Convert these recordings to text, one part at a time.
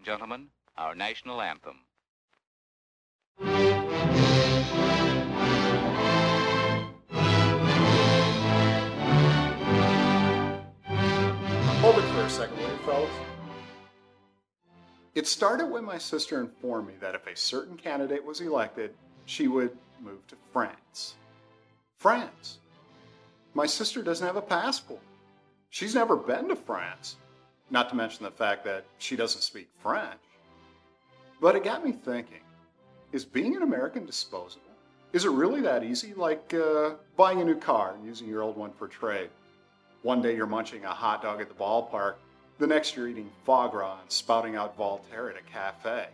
gentlemen, our national anthem. Hold it for a second, will you, fellas? It started when my sister informed me that if a certain candidate was elected, she would move to France. France. My sister doesn't have a passport. She's never been to France, not to mention the fact that she doesn't speak French. But it got me thinking, is being an American disposable? Is it really that easy, like buying a new car and using your old one for trade? One day you're munching a hot dog at the ballpark, the next you're eating foie gras and spouting out Voltaire at a cafe.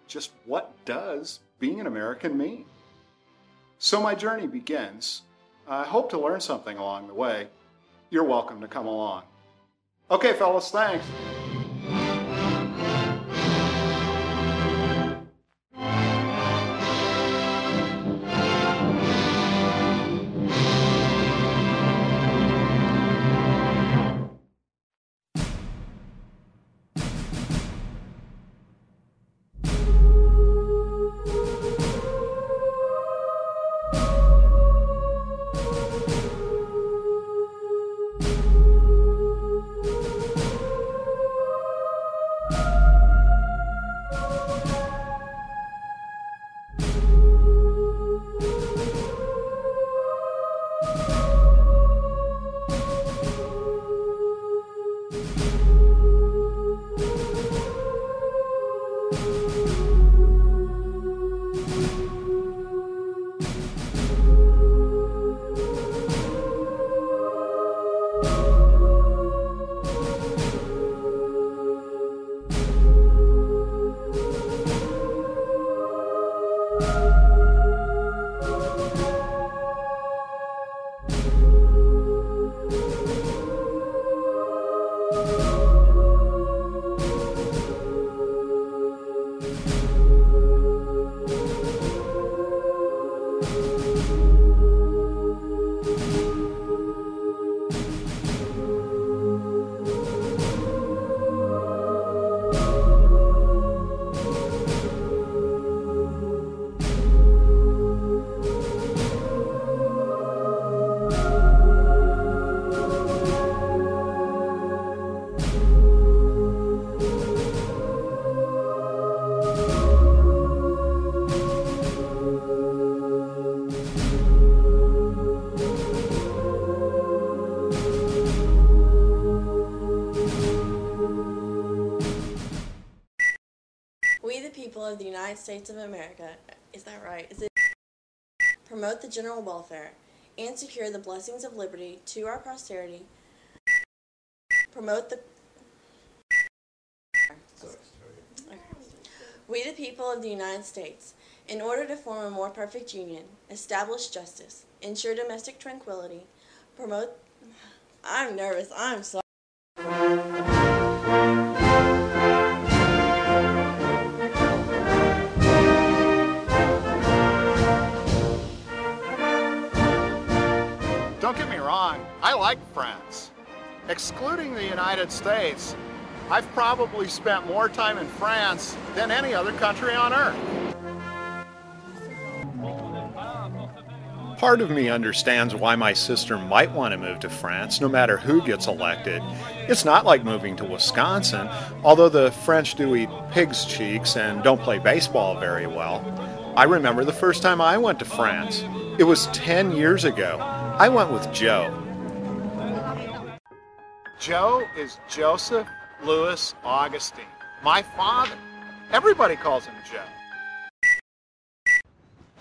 Just what does being an American mean? So my journey begins. I hope to learn something along the way. You're welcome to come along. Okay, fellas, thanks. Of the United States of America, is that right? Is it promote the general welfare and secure the blessings of liberty to our posterity, promote the we the people of the United States, in order to form a more perfect union, establish justice, ensure domestic tranquility, promote I'm nervous, I'm sorry. Don't get me wrong, I like France. Excluding the United States, I've probably spent more time in France than any other country on earth. Part of me understands why my sister might want to move to France, no matter who gets elected. It's not like moving to Wisconsin, although the French do eat pig's cheeks and don't play baseball very well. I remember the first time I went to France. It was 10 years ago. I went with Joe. Joe is Joseph Louis Augustin, my father. Everybody calls him Joe.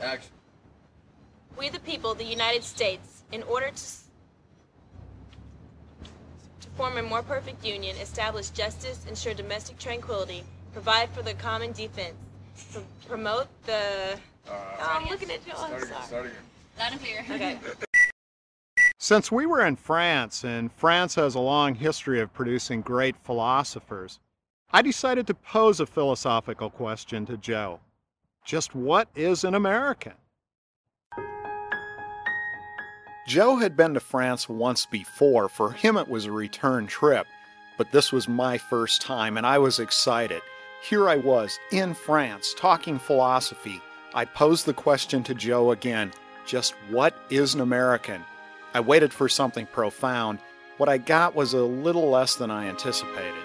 Action. We the people of the United States, in order to form a more perfect union, establish justice, ensure domestic tranquility, provide for the common defense, promote the... I'm looking at you, I'm sorry. Start again. Loud and clear. Okay. Since we were in France, and France has a long history of producing great philosophers, I decided to pose a philosophical question to Joe. Just what is an American? Joe had been to France once before. For him it was a return trip, but this was my first time and I was excited. Here I was, in France, talking philosophy. I posed the question to Joe again, just what is an American? I waited for something profound. What I got was a little less than I anticipated.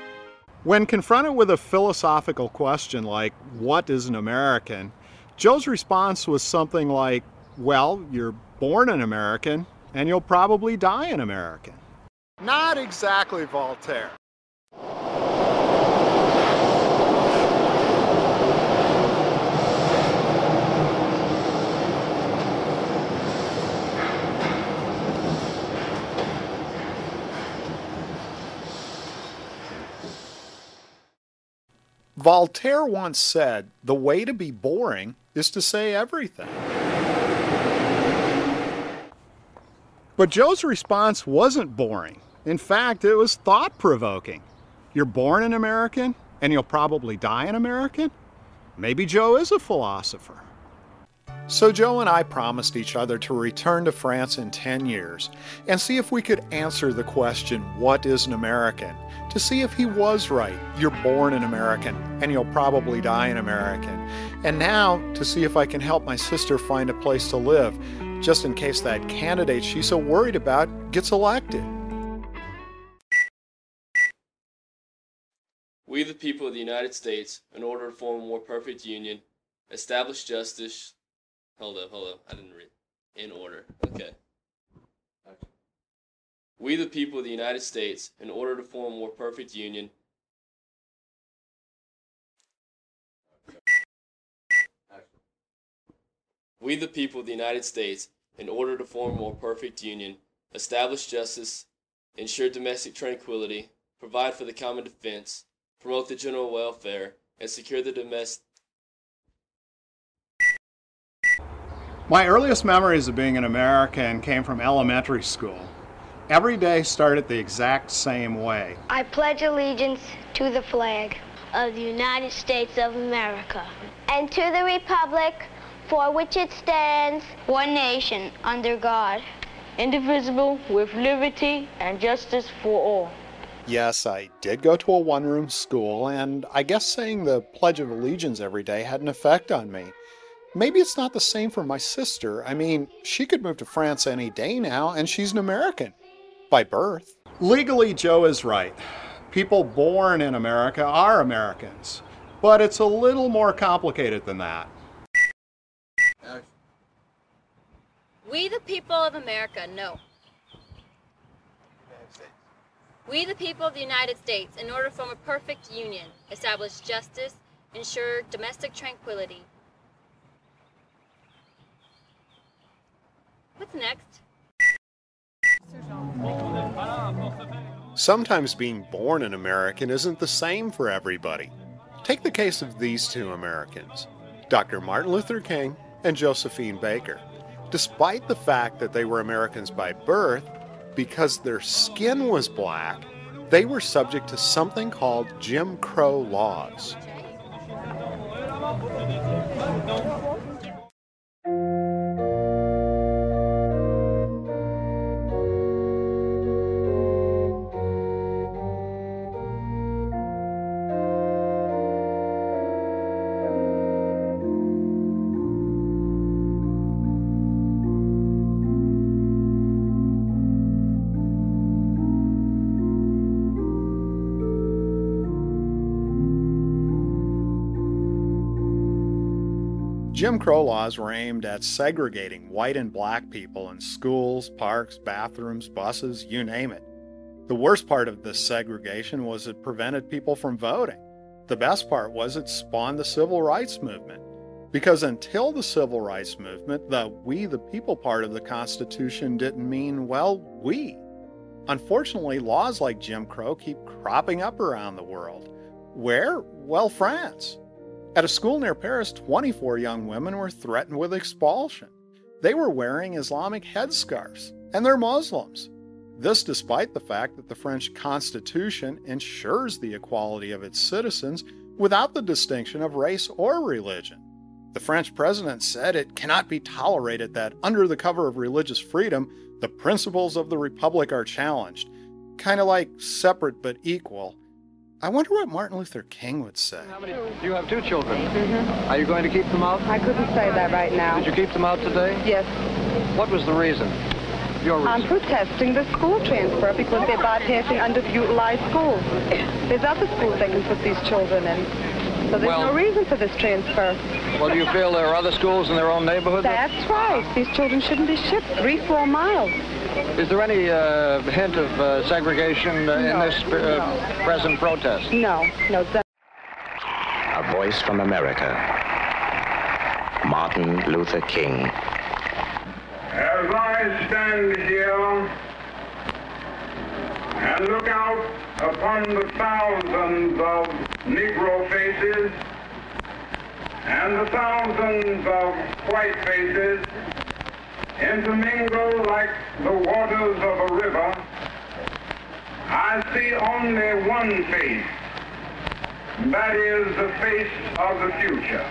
When confronted with a philosophical question like, what is an American? Joe's response was something like, well, you're born an American, and you'll probably die an American. Not exactly Voltaire. Voltaire once said, the way to be boring is to say everything. But Joe's response wasn't boring. In fact, it was thought-provoking. You're born an American, and you'll probably die an American? Maybe Joe is a philosopher. So Joe and I promised each other to return to France in 10 years and see if we could answer the question, what is an American? To see if he was right. You're born an American, and you'll probably die an American. And now to see if I can help my sister find a place to live, just in case that candidate she's so worried about gets elected. We, the people of the United States, in order to form a more perfect union, establish justice. Hold up, I didn't read. In order, okay. We, the people of the United States, in order to form a more perfect union. We, the people of the United States, in order to form a more perfect union, establish justice, ensure domestic tranquility, provide for the common defense, promote the general welfare, and secure the domestic. My earliest memories of being an American came from elementary school. Every day started the exact same way. I pledge allegiance to the flag of the United States of America and to the republic for which it stands, one nation, under God, indivisible, with liberty and justice for all. Yes, I did go to a one-room school, and I guess saying the Pledge of Allegiance every day had an effect on me. Maybe it's not the same for my sister. I mean, she could move to France any day now, and she's an American. By birth. Legally, Joe is right. People born in America are Americans. But it's a little more complicated than that. We, the people of America, know. We, the people of the United States, in order to form a perfect union, establish justice, ensure domestic tranquility. What's next? Sometimes being born an American isn't the same for everybody. Take the case of these two Americans, Dr. Martin Luther King and Josephine Baker. Despite the fact that they were Americans by birth, because their skin was black, they were subject to something called Jim Crow laws. Jim Crow laws were aimed at segregating white and black people in schools, parks, bathrooms, buses, you name it. The worst part of this segregation was it prevented people from voting. The best part was it spawned the civil rights movement. Because until the civil rights movement, the we the people part of the Constitution didn't mean, well, we. Unfortunately, laws like Jim Crow keep cropping up around the world. Where? Well, France. At a school near Paris, 24 young women were threatened with expulsion. They were wearing Islamic headscarves, and they're Muslims. This despite the fact that the French Constitution ensures the equality of its citizens without the distinction of race or religion. The French president said it cannot be tolerated that under the cover of religious freedom, the principles of the republic are challenged. Kind of like separate but equal. I wonder what Martin Luther King would say. You have 2 children. Mm-hmm. Are you going to keep them out? I couldn't say that right now. Did you keep them out today? Yes. What was the reason? Your reason? I'm protesting the school transfer because they're bypassing underutilized schools. There's other schools they can put these children in. So there's no reason for this transfer. Well, do you feel there are other schools in their own neighborhood? That's right. These children shouldn't be shipped 3-4 miles. Is there any hint of segregation in this present protest? No. A voice from America. Martin Luther King. As I stand here and look out upon the thousands of Negro faces and the thousands of white faces intermingle like the waters of a river, I see only one face. That is the face of the future.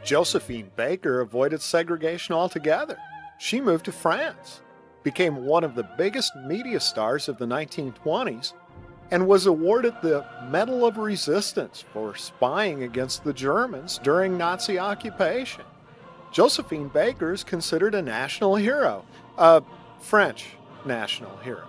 Josephine Baker avoided segregation altogether. She moved to France, became one of the biggest media stars of the 1920s, and was awarded the Medal of Resistance for spying against the Germans during Nazi occupation. Josephine Baker is considered a national hero, a French national hero.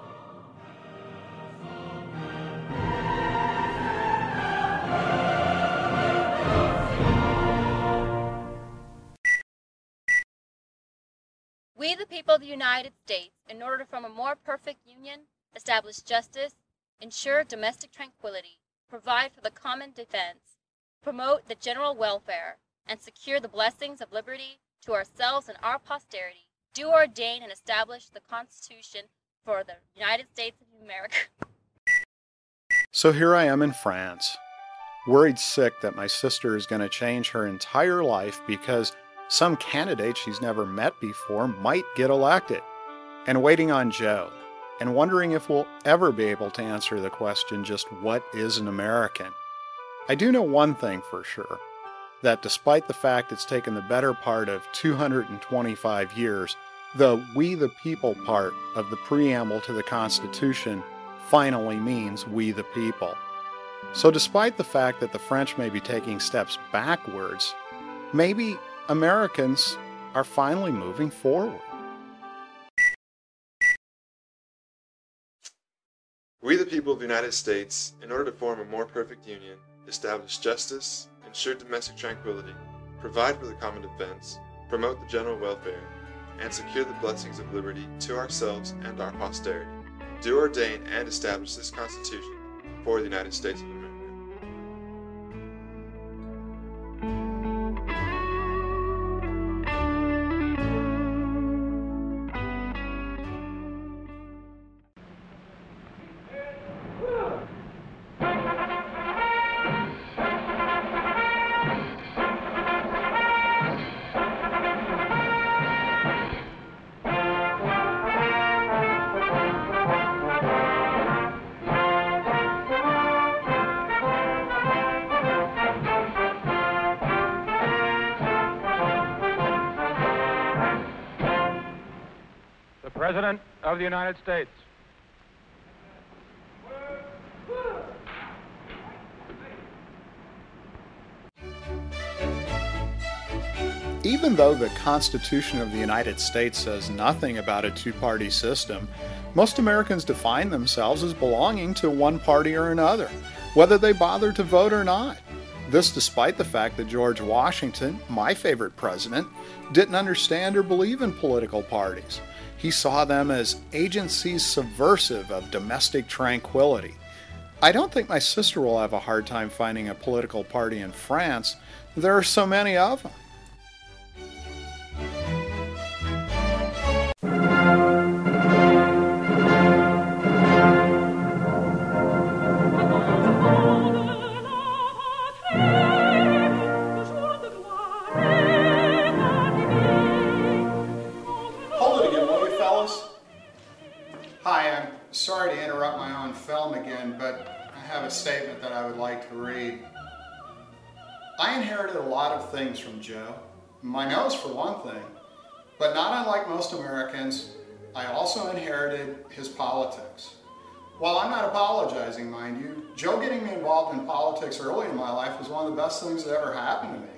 We, the people of the United States, in order to form a more perfect union, establish justice, ensure domestic tranquility, provide for the common defense, promote the general welfare, and secure the blessings of liberty to ourselves and our posterity, do ordain and establish the Constitution for the United States of America. So here I am in France, worried sick that my sister is going to change her entire life because some candidate she's never met before might get elected, and waiting on Joe, and wondering if we'll ever be able to answer the question, just what is an American? I do know one thing for sure, that despite the fact it's taken the better part of 225 years, the "we the people" part of the preamble to the Constitution finally means we the people. So despite the fact that the French may be taking steps backwards, maybe Americans are finally moving forward. We, the people of the United States, in order to form a more perfect union, establish justice, ensure domestic tranquility, provide for the common defense, promote the general welfare, and secure the blessings of liberty to ourselves and our posterity, do ordain and establish this Constitution for the United States of America. President of the United States. Even though the Constitution of the United States says nothing about a two-party system, most Americans define themselves as belonging to one party or another, whether they bother to vote or not. This despite the fact that George Washington, my favorite president, didn't understand or believe in political parties. He saw them as agencies subversive of domestic tranquility. I don't think my sister will have a hard time finding a political party in France. There are so many of them. Hi, I'm sorry to interrupt my own film again, but I have a statement that I would like to read. I inherited a lot of things from Joe. My nose, for one thing. But not unlike most Americans, I also inherited his politics. While I'm not apologizing, mind you, Joe getting me involved in politics early in my life was one of the best things that ever happened to me.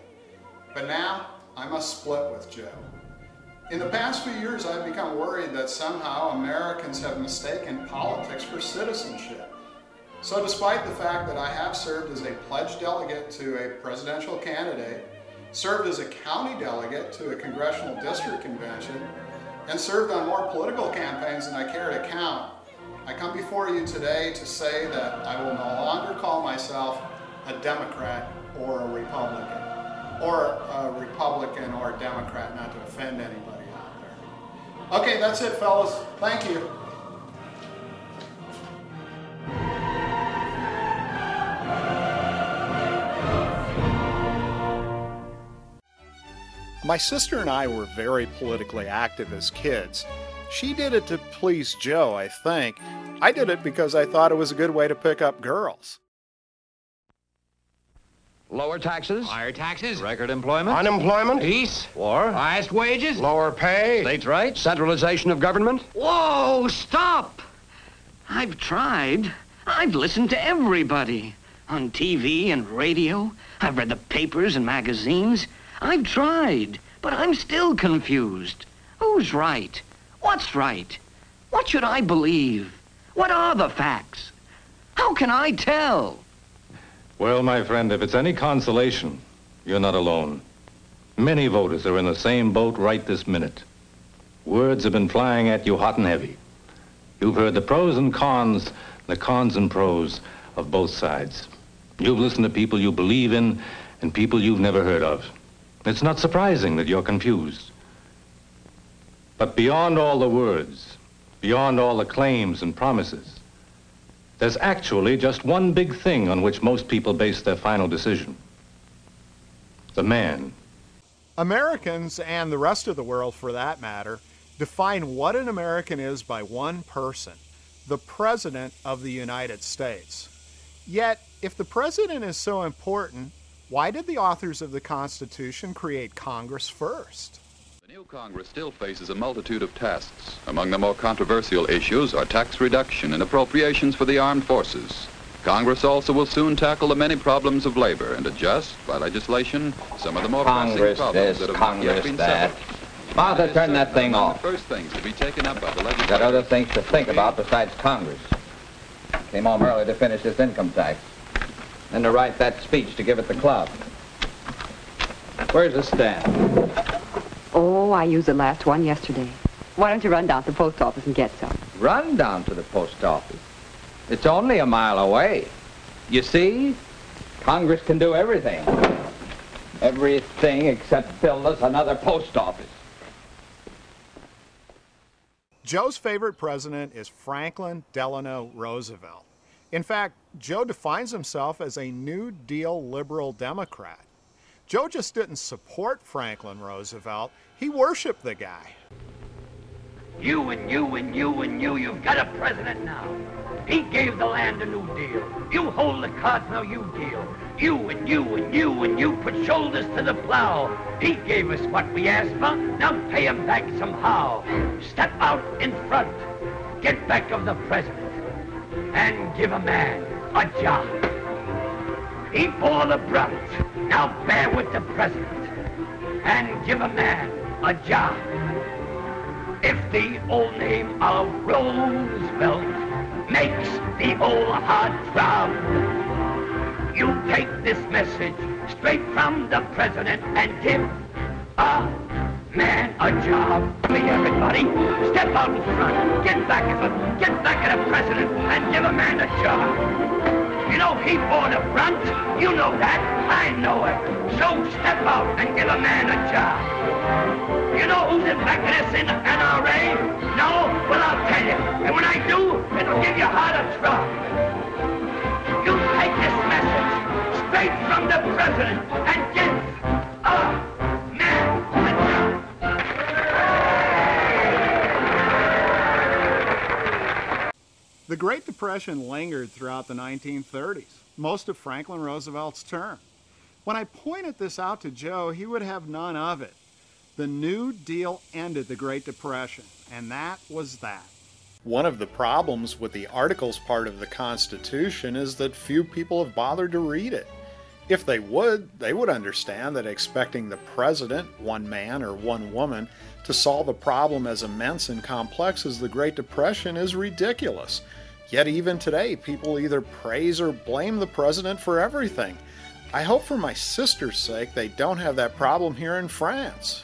But now, I must split with Joe. In the past few years, I've become worried that somehow Americans have mistaken politics for citizenship. So despite the fact that I have served as a pledged delegate to a presidential candidate, served as a county delegate to a congressional district convention, and served on more political campaigns than I care to count, I come before you today to say that I will no longer call myself a Democrat or a Republican, or a Democrat, not to offend anybody out there. Okay, that's it, fellas. Thank you. My sister and I were very politically active as kids. She did it to please Joe, I think. I did it because I thought it was a good way to pick up girls. Lower taxes. Higher taxes. Record employment. Unemployment. Peace. War. Highest wages. Lower pay. States' rights. Centralization of government. Whoa, stop! I've tried. I've listened to everybody. On TV and radio. I've read the papers and magazines. I've tried, but I'm still confused. Who's right? What's right? What should I believe? What are the facts? How can I tell? Well, my friend, if it's any consolation, you're not alone. Many voters are in the same boat right this minute. Words have been flying at you hot and heavy. You've heard the pros and cons, the cons and pros of both sides. You've listened to people you believe in and people you've never heard of. It's not surprising that you're confused. But beyond all the words, beyond all the claims and promises, there's actually just one big thing on which most people base their final decision. The man. Americans, and the rest of the world for that matter, define what an American is by one person, the President of the United States. Yet, if the President is so important, why did the authors of the Constitution create Congress first? The new Congress still faces a multitude of tasks. Among the more controversial issues are tax reduction and appropriations for the armed forces. Congress also will soon tackle the many problems of labor and adjust, by legislation, some of the more pressing problems that have not yet been settled. Martha, turn that thing off. The first things to be taken up by the legislature. Got other things to think about besides Congress. Came home early to finish this income tax. Then to write that speech to give at the club. Where's the stamp? Oh, I used the last one yesterday. Why don't you run down to the post office and get some? Run down to the post office? It's only a mile away. You see, Congress can do everything. Everything except build us another post office. Joe's favorite president is Franklin Delano Roosevelt. In fact, Joe defines himself as a New Deal liberal Democrat. Joe just didn't support Franklin Roosevelt, he worshiped the guy. You and you and you and you've got a president now. He gave the land a new deal. You hold the cards, now you deal. You and you and you and you put shoulders to the plow. He gave us what we asked for, now pay him back somehow. Step out in front, get back of the president, and give a man a job. He bore the brunt, now bear with the president, and give a man a job. If the old name of Roosevelt makes the old heart throb, you take this message straight from the president and give a man a job. Please, everybody, step out in front, get back at the president and give a man a job. You know he bore the brunt, you know that, I know it. So step out and give a man a job. You know who's in back of this in the NRA? No? Well, I'll tell you. And when I do, it'll give you heart a throb. You take this message straight from the president and give a man a job. The Great Depression lingered throughout the 1930s, most of Franklin Roosevelt's term. When I pointed this out to Joe, he would have none of it. The New Deal ended the Great Depression, and that was that. One of the problems with the Articles part of the Constitution is that few people have bothered to read it. If they would understand that expecting the president, one man or one woman, to solve a problem as immense and complex as the Great Depression is ridiculous. Yet even today, people either praise or blame the president for everything. I hope for my sister's sake they don't have that problem here in France.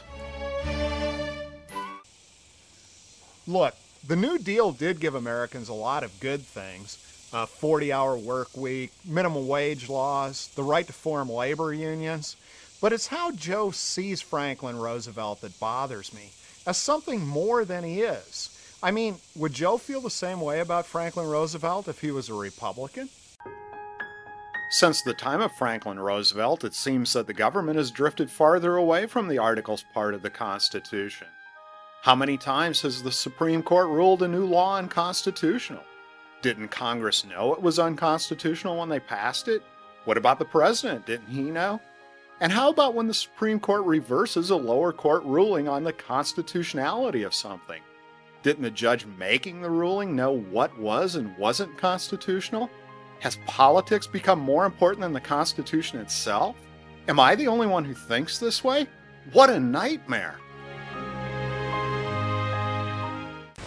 Look, the New Deal did give Americans a lot of good things. A 40-hour work week, minimum wage laws, the right to form labor unions. But it's how Joe sees Franklin Roosevelt that bothers me, as something more than he is. I mean, would Joe feel the same way about Franklin Roosevelt if he was a Republican? Since the time of Franklin Roosevelt, it seems that the government has drifted farther away from the Articles part of the Constitution. How many times has the Supreme Court ruled a new law unconstitutional? Didn't Congress know it was unconstitutional when they passed it? What about the president? Didn't he know? And how about when the Supreme Court reverses a lower court ruling on the constitutionality of something? Didn't the judge making the ruling know what was and wasn't constitutional? Has politics become more important than the Constitution itself? Am I the only one who thinks this way? What a nightmare!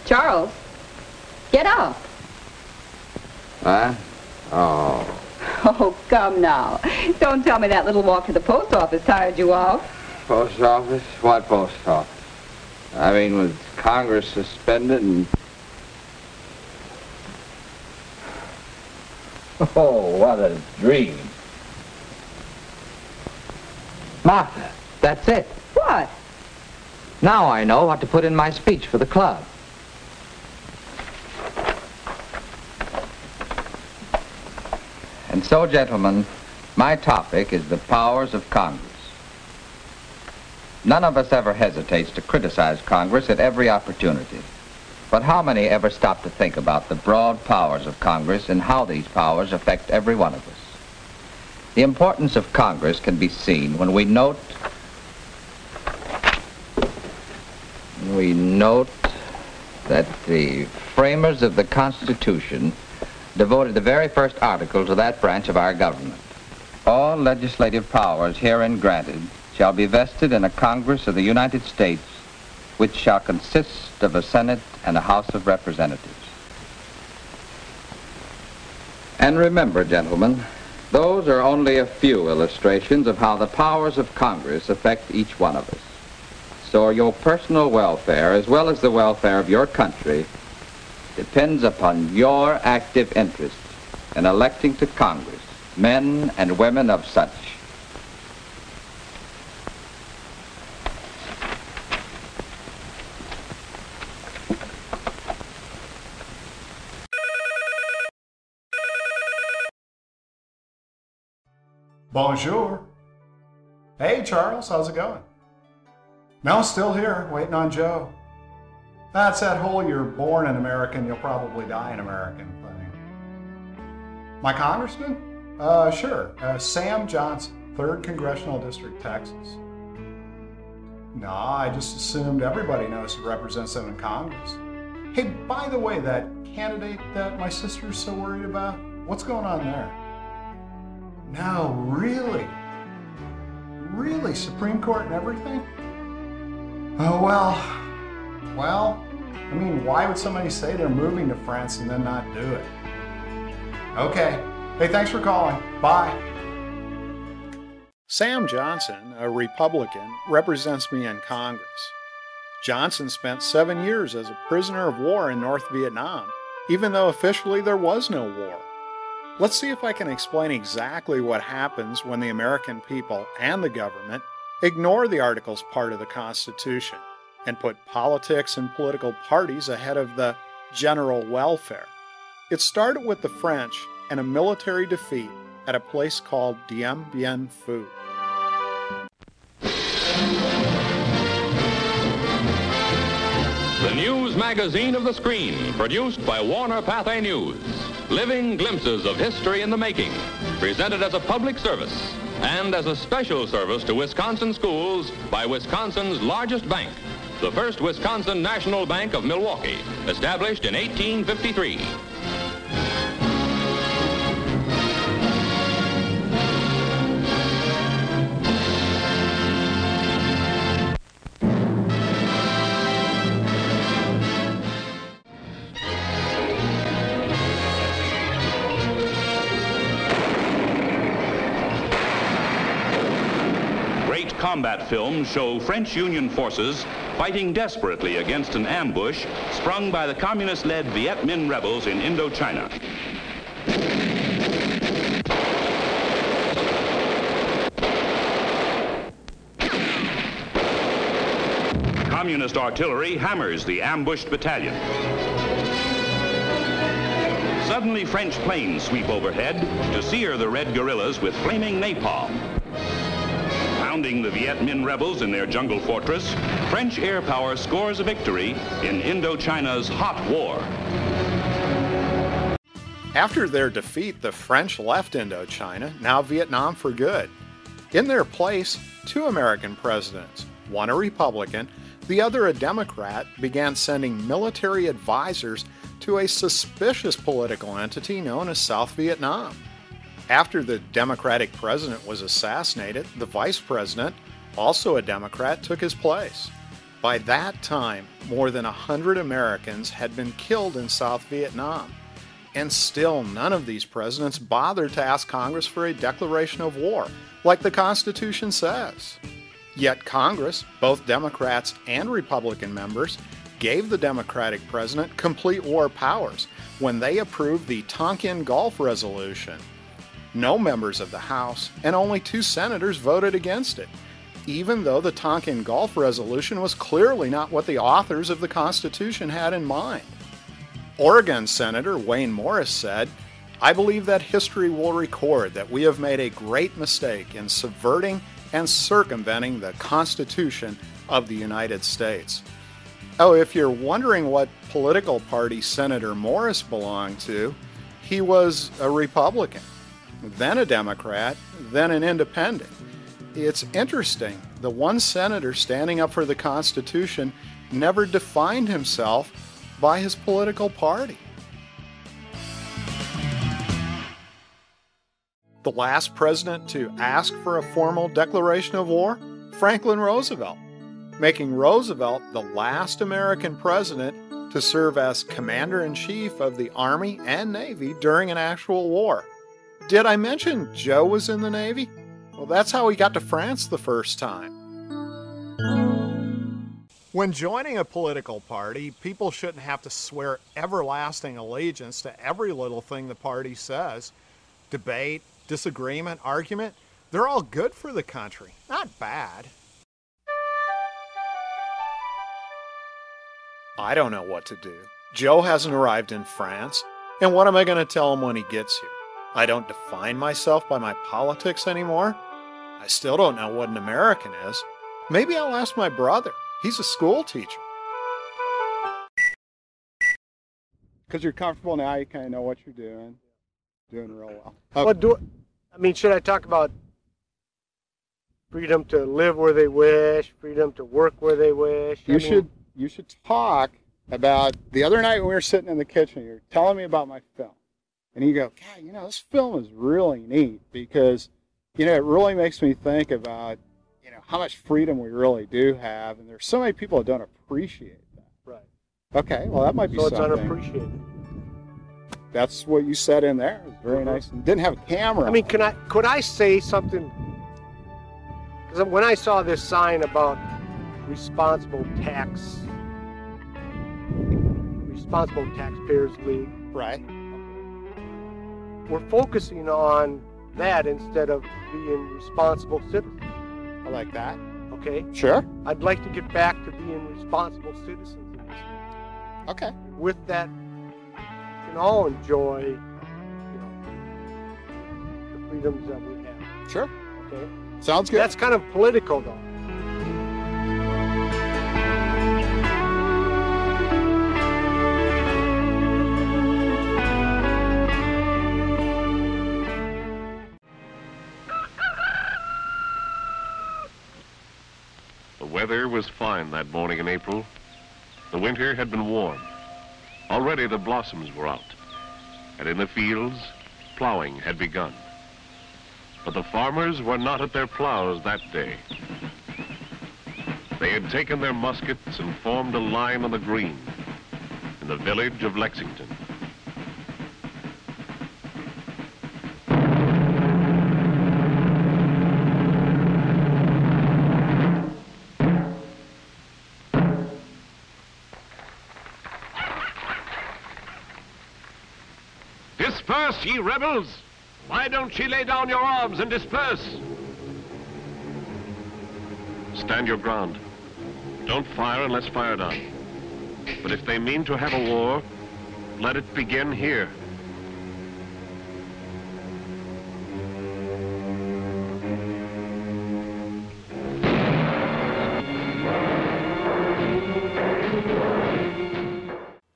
Charles, get up. What? Oh. Oh, come now. Don't tell me that little walk to the post office tired you out. Post office? What post office? I mean, with Congress suspended and... Oh, what a dream. Martha, that's it. What? Now I know what to put in my speech for the club. And so, gentlemen, my topic is the powers of Congress. None of us ever hesitates to criticize Congress at every opportunity. But how many ever stop to think about the broad powers of Congress and how these powers affect every one of us? The importance of Congress can be seen when we note that the framers of the Constitution devoted the very first article to that branch of our government. All legislative powers herein granted shall be vested in a Congress of the United States, which shall consist of a Senate and a House of Representatives. And remember, gentlemen, those are only a few illustrations of how the powers of Congress affect each one of us. So your personal welfare, as well as the welfare of your country, depends upon your active interest in electing to Congress men and women of such. Bonjour. Hey, Charles, how's it going? No, still here, waiting on Joe. That's that whole you're born an American, you'll probably die an American thing. My congressman? Sure. Sam Johnson, 3rd Congressional District, Texas. No, I just assumed everybody knows who represents them in Congress. Hey, by the way, that candidate that my sister's so worried about, what's going on there? No, really? Really? Supreme Court and everything? Oh, well, I mean, why would somebody say they're moving to France and then not do it? Okay. Hey, thanks for calling. Bye. Sam Johnson, a Republican, represents me in Congress. Johnson spent 7 years as a prisoner of war in North Vietnam, even though officially there was no war. Let's see if I can explain exactly what happens when the American people and the government ignore the Articles part of the Constitution and put politics and political parties ahead of the general welfare. It started with the French and a military defeat at a place called Dien Bien Phu. The news magazine of the screen, produced by Warner Pathé News. Living glimpses of history in the making, presented as a public service and as a special service to Wisconsin schools by Wisconsin's largest bank, the First Wisconsin National Bank of Milwaukee, established in 1853. Combat films show French Union forces fighting desperately against an ambush sprung by the communist-led Viet Minh rebels in Indochina. Communist artillery hammers the ambushed battalion. Suddenly, French planes sweep overhead to sear the red guerrillas with flaming napalm. Pounding the Viet Minh rebels in their jungle fortress, French air power scores a victory in Indochina's hot war. After their defeat, the French left Indochina, now Vietnam for good. In their place, 2 American presidents, one a Republican, the other a Democrat, began sending military advisors to a suspicious political entity known as South Vietnam. After the Democratic president was assassinated, the vice president, also a Democrat, took his place. By that time, more than 100 Americans had been killed in South Vietnam, and still none of these presidents bothered to ask Congress for a declaration of war, like the Constitution says. Yet Congress, both Democrats and Republican members, gave the Democratic president complete war powers when they approved the Tonkin Gulf Resolution. No members of the House and only 2 senators voted against it, even though the Tonkin Gulf Resolution was clearly not what the authors of the Constitution had in mind. Oregon Senator Wayne Morris said, "I believe that history will record that we have made a great mistake in subverting and circumventing the Constitution of the United States." Oh, if you're wondering what political party Senator Morris belonged to, he was a Republican, then a Democrat, then an independent. It's interesting, the one senator standing up for the Constitution never defined himself by his political party. The last president to ask for a formal declaration of war? Franklin Roosevelt, making Roosevelt the last American president to serve as Commander-in-Chief of the Army and Navy during an actual war. Did I mention Joe was in the Navy? Well, that's how he got to France the first time. When joining a political party, people shouldn't have to swear everlasting allegiance to every little thing the party says. Debate, disagreement, argument, they're all good for the country, not bad. I don't know what to do. Joe hasn't arrived in France, and what am I going to tell him when he gets here? I don't define myself by my politics anymore. I still don't know what an American is. Maybe I'll ask my brother. He's a school teacher. Because you're comfortable now, you kind of know what you're doing. Doing real well. Okay. Well, should I talk about freedom to live where they wish, freedom to work where they wish? You should talk about the other night when we were sitting in the kitchen, you were telling me about my film. And you go, God, this film is really neat because, it really makes me think about, how much freedom we really do have. And there's so many people that don't appreciate that. Right. Okay, well, that might be something. So it's unappreciated. That's what you said in there. It was very nice. And didn't have a camera. Could I say something? Because when I saw this sign about responsible taxpayers league. Right. We're focusing on that instead of being responsible citizens. I like that. Okay? Sure. I'd like to get back to being responsible citizens. Okay. With that, we can all enjoy, the freedoms that we have. Sure. Okay? Sounds good. That's kind of political, though. weather was fine that morning in April. The winter had been warm. Already the blossoms were out, and in the fields, plowing had begun. But the farmers were not at their plows that day. They had taken their muskets and formed a line on the green in the village of Lexington. Disperse, ye rebels! Why don't ye lay down your arms and disperse? Stand your ground. Don't fire unless fired on. But if they mean to have a war, let it begin here.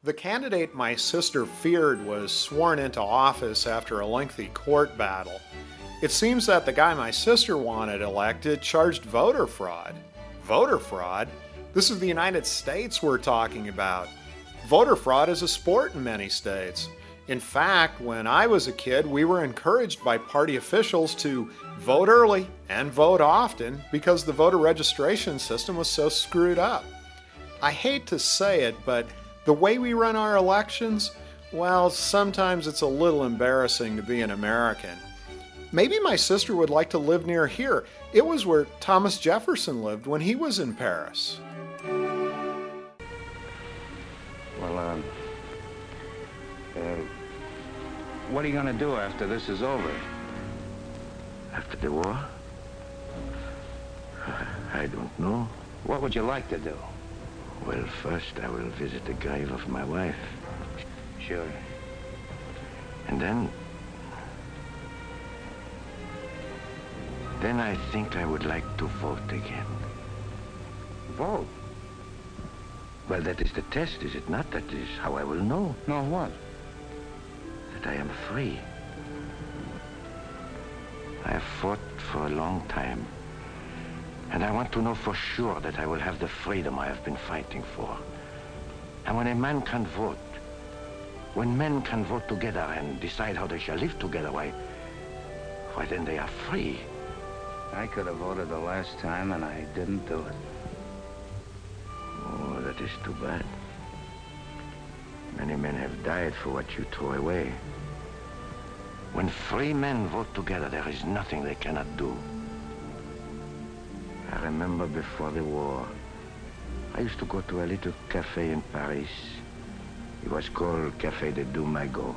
The candidate my sister feared was sworn into office after a lengthy court battle. It seems that the guy my sister wanted elected charged voter fraud. Voter fraud? This is the United States we're talking about. Voter fraud is a sport in many states. In fact, when I was a kid, we were encouraged by party officials to vote early and vote often because the voter registration system was so screwed up. I hate to say it, but the way we run our elections, well, sometimes it's a little embarrassing to be an American. Maybe my sister would like to live near here. It was where Thomas Jefferson lived when he was in Paris. Well, what are you going to do after this is over? After the war? I don't know. What would you like to do? Well, first I will visit the grave of my wife. Sure. And then I think I would like to vote again. Vote? Well, that is the test, is it not? That is how I will know. Know what? That I am free. I have fought for a long time. And I want to know for sure that I will have the freedom I have been fighting for. And when a man can vote, when men can vote together and decide how they shall live together, why then they are free. I could have voted the last time and I didn't do it. Oh, that is too bad. Many men have died for what you throw away. When free men vote together, there is nothing they cannot do. I remember before the war, I used to go to a little cafe in Paris. It was called Café de Dumago.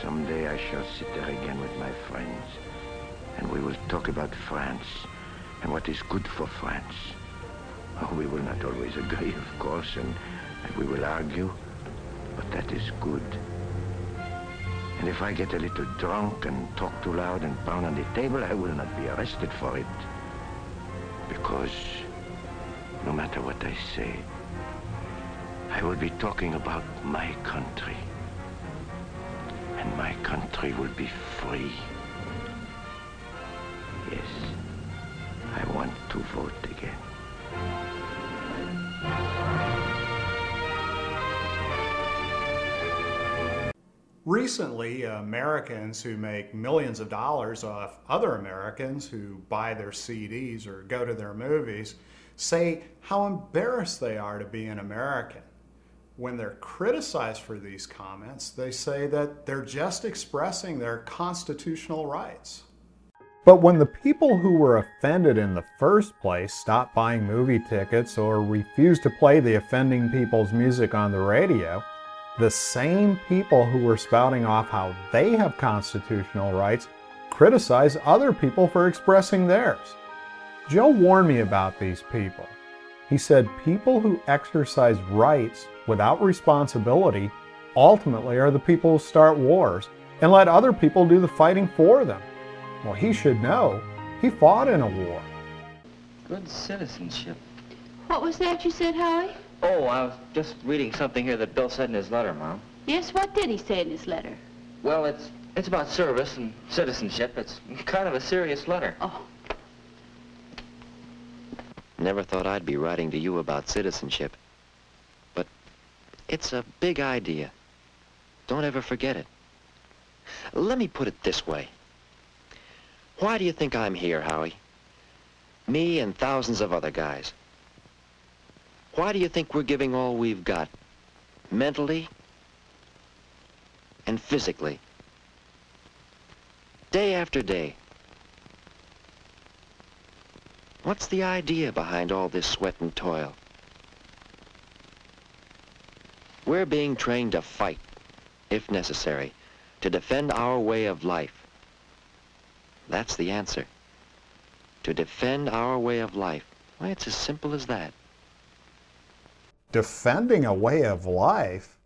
Someday I shall sit there again with my friends, and we will talk about France and what is good for France. Oh, we will not always agree, of course, and we will argue, but that is good. And if I get a little drunk and talk too loud and pound on the table, I will not be arrested for it. Because no matter what I say, I will be talking about my country. And my country will be free. Yes, I want to vote again. Recently, Americans who make millions of dollars off other Americans who buy their CDs or go to their movies say how embarrassed they are to be an American. When they're criticized for these comments, they say that they're just expressing their constitutional rights. But when the people who were offended in the first place stop buying movie tickets or refuse to play the offending people's music on the radio, the same people who were spouting off how they have constitutional rights criticize other people for expressing theirs. Joe warned me about these people. He said people who exercise rights without responsibility ultimately are the people who start wars and let other people do the fighting for them. Well, he should know. He fought in a war. Good citizenship. What was that you said, Howie? Oh, I was just reading something here that Bill said in his letter, Mom. Yes, what did he say in his letter? Well, it's about service and citizenship. It's kind of a serious letter. Oh. Never thought I'd be writing to you about citizenship. But it's a big idea. Don't ever forget it. Let me put it this way. Why do you think I'm here, Howie? Me and thousands of other guys. Why do you think we're giving all we've got? Mentally and physically. Day after day. What's the idea behind all this sweat and toil? We're being trained to fight, if necessary, to defend our way of life. That's the answer. To defend our way of life. Why, it's as simple as that. Defending a way of life?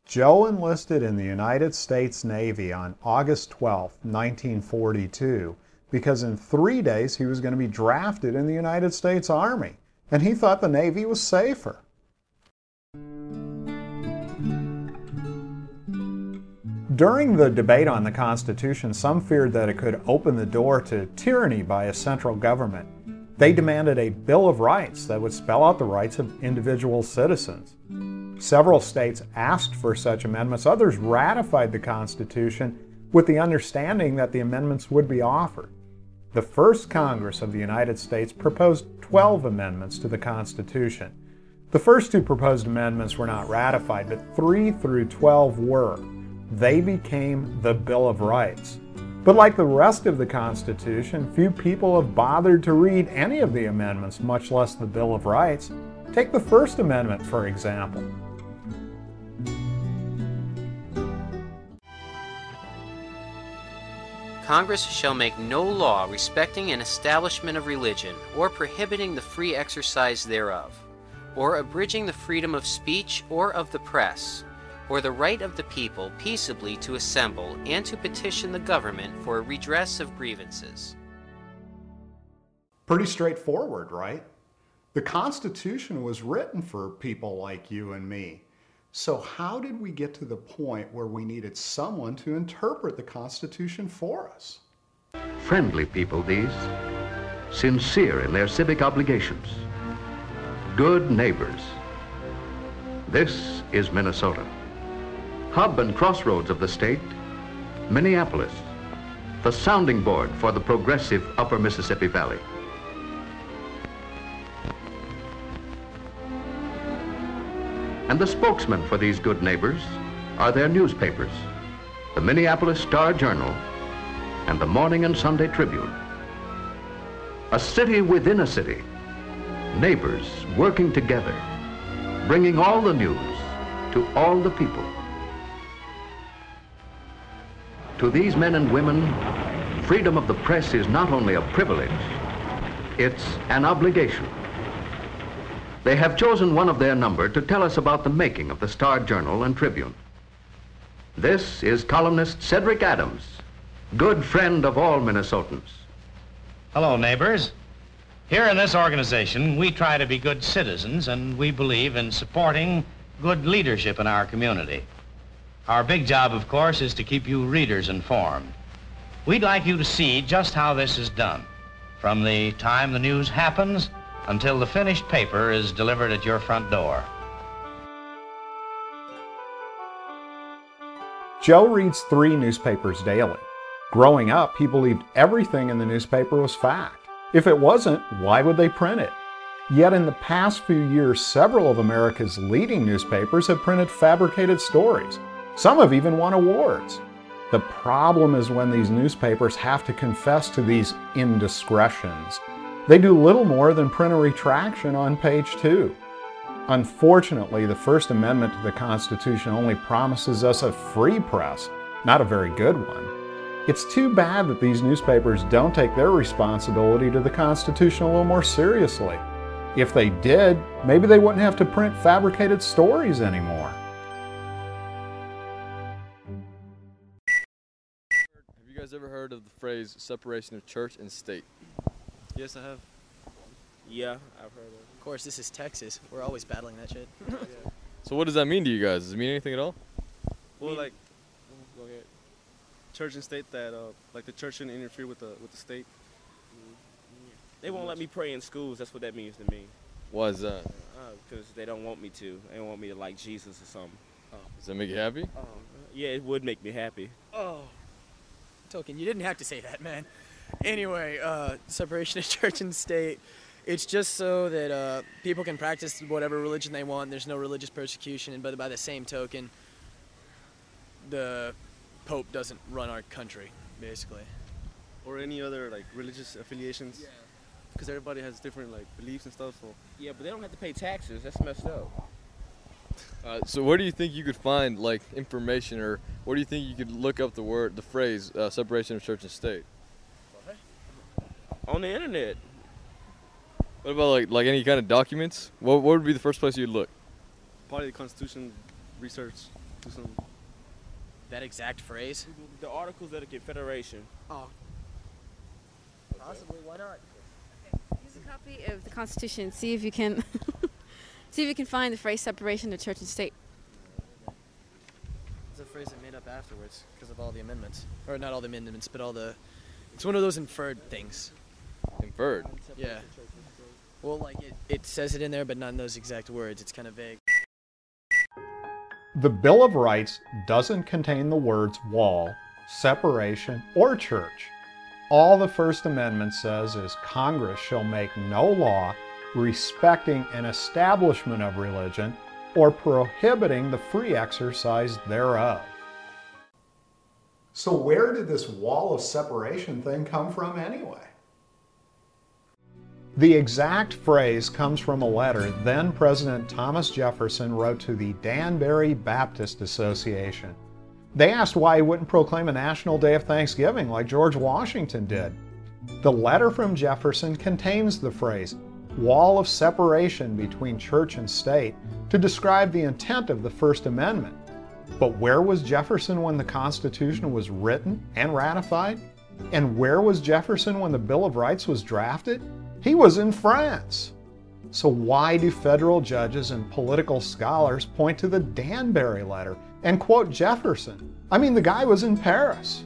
Joe enlisted in the United States Navy on August 12, 1942, because in 3 days he was going to be drafted in the United States Army, and he thought the Navy was safer. During the debate on the Constitution, some feared that it could open the door to tyranny by a central government. They demanded a Bill of Rights that would spell out the rights of individual citizens. Several states asked for such amendments. Others ratified the Constitution with the understanding that the amendments would be offered. The first Congress of the United States proposed 12 amendments to the Constitution. The first 2 proposed amendments were not ratified, but 3 through 12 were. They became the Bill of Rights. But like the rest of the Constitution, few people have bothered to read any of the amendments, much less the Bill of Rights. Take the First Amendment, for example. Congress shall make no law respecting an establishment of religion, or prohibiting the free exercise thereof, or abridging the freedom of speech or of the press, or the right of the people peaceably to assemble and to petition the government for a redress of grievances. Pretty straightforward, right? The Constitution was written for people like you and me. So how did we get to the point where we needed someone to interpret the Constitution for us? Friendly people, these. Sincere in their civic obligations. Good neighbors. This is Minnesota. Hub and crossroads of the state, Minneapolis, the sounding board for the progressive Upper Mississippi Valley. And the spokesmen for these good neighbors are their newspapers, the Minneapolis Star-Journal and the Morning and Sunday Tribune. A city within a city, neighbors working together, bringing all the news to all the people. To these men and women, freedom of the press is not only a privilege, it's an obligation. They have chosen one of their number to tell us about the making of the Star-Journal and Tribune. This is columnist Cedric Adams, good friend of all Minnesotans. Hello, neighbors. Here in this organization, we try to be good citizens, and we believe in supporting good leadership in our community. Our big job, of course, is to keep you readers informed. We'd like you to see just how this is done, from the time the news happens until the finished paper is delivered at your front door. Joe reads 3 newspapers daily. Growing up, he believed everything in the newspaper was fact. If it wasn't, why would they print it? Yet in the past few years, several of America's leading newspapers have printed fabricated stories. Some have even won awards. The problem is when these newspapers have to confess to these indiscretions. They do little more than print a retraction on page 2. Unfortunately, the First Amendment to the Constitution only promises us a free press, not a very good one. It's too bad that these newspapers don't take their responsibility to the Constitution a little more seriously. If they did, maybe they wouldn't have to print fabricated stories anymore. Have you guys ever heard of the phrase separation of church and state? Yes, I have. Yeah, I've heard of it. Of course, this is Texas. We're always battling that shit. So what does that mean to you guys? Does it mean anything at all? Well, like, go ahead. Church and state, that like the church shouldn't interfere with the state. They won't let me pray in schools. That's what that means to me. Why is that? Because they don't want me to. They don't want me to like Jesus or something. Does that make you happy? Yeah, it would make me happy. Oh, Token, you didn't have to say that, man. Anyway, separation of church and state. It's just so that people can practice whatever religion they want. There's no religious persecution, but by the same token, the Pope doesn't run our country, basically. Or any other like religious affiliations? Yeah. Because everybody has different like beliefs and stuff. So. Yeah, but they don't have to pay taxes. That's messed up. So where do you think you could find like information, or where do you think you could look up the phrase separation of church and state? On the internet. What about like any kind of documents? What would be the first place you'd look? Probably the Constitution, research, do some. That exact phrase? The Articles of the Confederation. Oh. Possibly, why not? Use a copy of the Constitution. See if you can see if you can find the phrase separation of church and state. It's a phrase they made up afterwards because of all the amendments. Or not all the amendments, but all the... It's one of those inferred things. Inferred? Yeah. Well, like, it says it in there, but not in those exact words. It's kind of vague. The Bill of Rights doesn't contain the words wall, separation, or church. All the First Amendment says is Congress shall make no law respecting an establishment of religion or prohibiting the free exercise thereof. So where did this wall of separation thing come from anyway? The exact phrase comes from a letter then President Thomas Jefferson wrote to the Danbury Baptist Association. They asked why he wouldn't proclaim a national day of Thanksgiving like George Washington did. The letter from Jefferson contains the phrase, wall of separation between church and state, to describe the intent of the First Amendment. But where was Jefferson when the Constitution was written and ratified? And where was Jefferson when the Bill of Rights was drafted? He was in France. So why do federal judges and political scholars point to the Danbury letter and quote Jefferson? I mean, the guy was in Paris.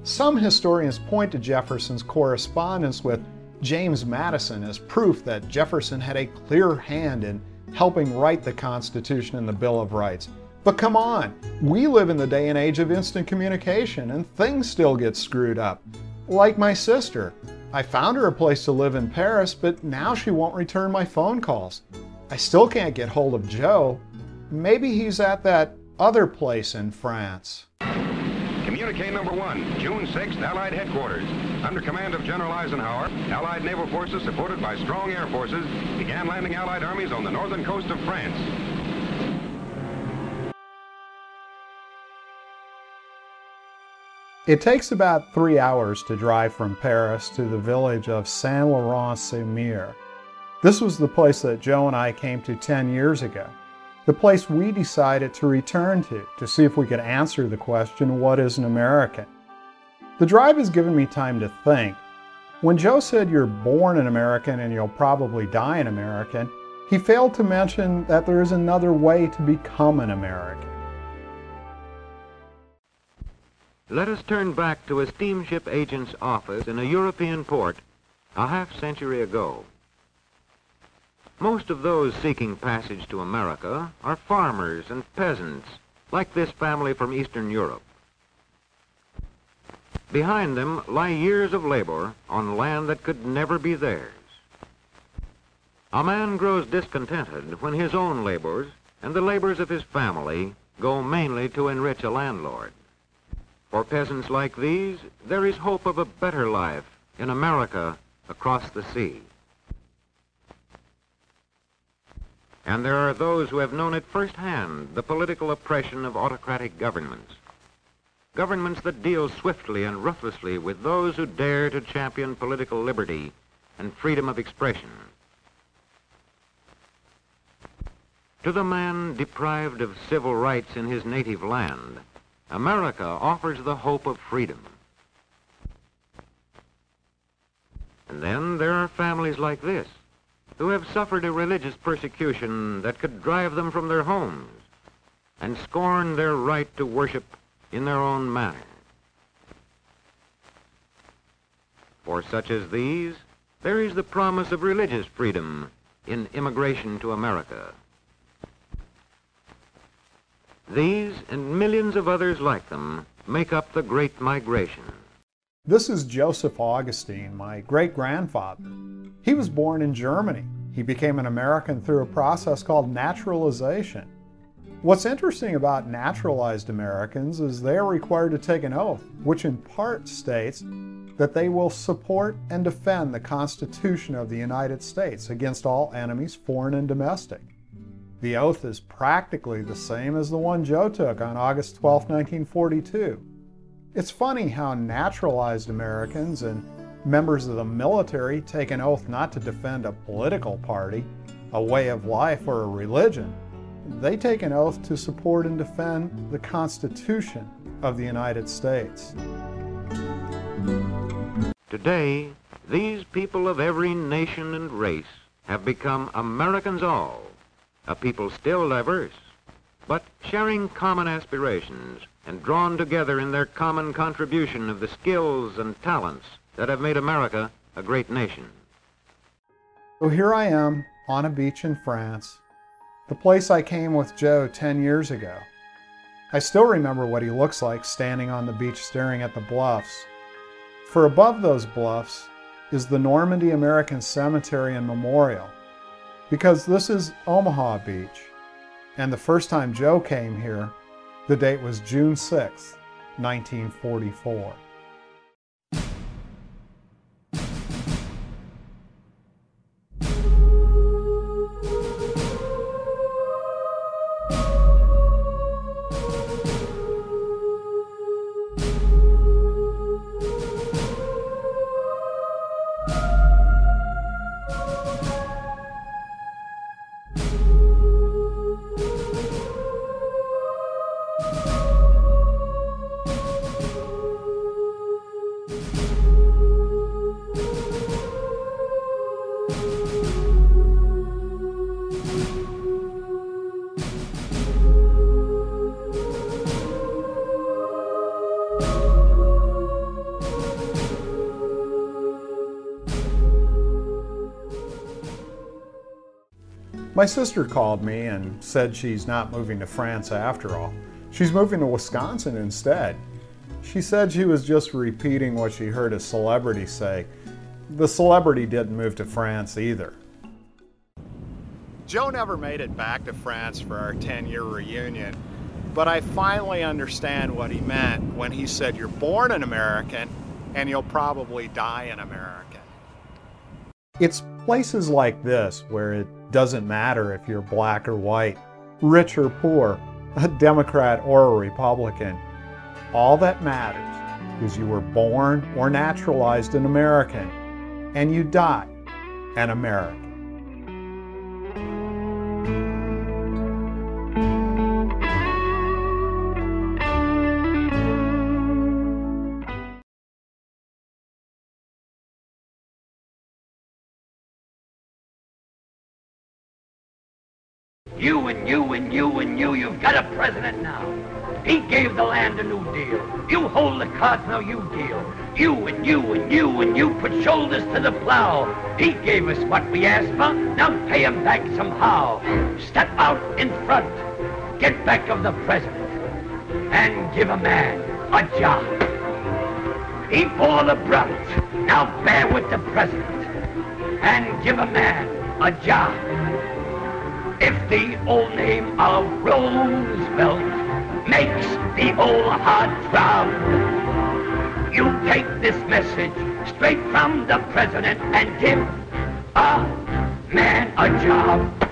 Some historians point to Jefferson's correspondence with James Madison as proof that Jefferson had a clear hand in helping write the Constitution and the Bill of Rights. But come on, we live in the day and age of instant communication, and things still get screwed up. Like my sister. I found her a place to live in Paris, but now she won't return my phone calls. I still can't get hold of Joe. Maybe he's at that other place in France. Communique number 1, June 6th, Allied headquarters. Under command of General Eisenhower, Allied naval forces supported by strong air forces began landing Allied armies on the northern coast of France. It takes about 3 hours to drive from Paris to the village of Saint-Laurent-sur-Mer. This was the place that Joe and I came to 10 years ago. The place we decided to return to see if we could answer the question, what is an American? The drive has given me time to think. When Joe said you're born an American and you'll probably die an American, he failed to mention that there is another way to become an American. Let us turn back to a steamship agent's office in a European port a half-century ago. Most of those seeking passage to America are farmers and peasants, like this family from Eastern Europe. Behind them lie years of labor on land that could never be theirs. A man grows discontented when his own labors and the labors of his family go mainly to enrich a landlord. For peasants like these, there is hope of a better life in America across the sea. And there are those who have known at firsthand the political oppression of autocratic governments. Governments that deal swiftly and ruthlessly with those who dare to champion political liberty and freedom of expression. To the man deprived of civil rights in his native land, America offers the hope of freedom. And then there are families like this, who have suffered a religious persecution that could drive them from their homes and scorn their right to worship in their own manner. For such as these, there is the promise of religious freedom in immigration to America. These and millions of others like them make up the Great Migration. This is Joseph Augustin, my great-grandfather. He was born in Germany. He became an American through a process called naturalization. What's interesting about naturalized Americans is they are required to take an oath, which in part states that they will support and defend the Constitution of the United States against all enemies, foreign and domestic. The oath is practically the same as the one Joe took on August 12, 1942. It's funny how naturalized Americans and members of the military take an oath not to defend a political party, a way of life, or a religion. They take an oath to support and defend the Constitution of the United States. Today, these people of every nation and race have become Americans all, a people still diverse, but sharing common aspirations and drawn together in their common contribution of the skills and talents that have made America a great nation. So here I am on a beach in France, the place I came with Joe 10 years ago. I still remember what he looks like standing on the beach staring at the bluffs. For above those bluffs is the Normandy American Cemetery and Memorial, because this is Omaha Beach, and the first time Joe came here, the date was June 6, 1944. My sister called me and said she's not moving to France after all. She's moving to Wisconsin instead. She said she was just repeating what she heard a celebrity say. The celebrity didn't move to France either. Joe never made it back to France for our 10-year reunion, but I finally understand what he meant when he said you're born an American and you'll probably die an American. It's places like this where it doesn't matter if you're black or white, rich or poor, a Democrat or a Republican. All that matters is you were born or naturalized an American, and you die an American. You and you and you and you've got a president now. He gave the land a new deal. You hold the cards, now you deal. You and you and you and you put shoulders to the plow. He gave us what we asked for, now pay him back somehow. Step out in front, get back of the president, and give a man a job. He bore the brunt, now bear with the president, and give a man a job. If the old name of Roosevelt makes the old heart throb, you take this message straight from the president and give a man a job.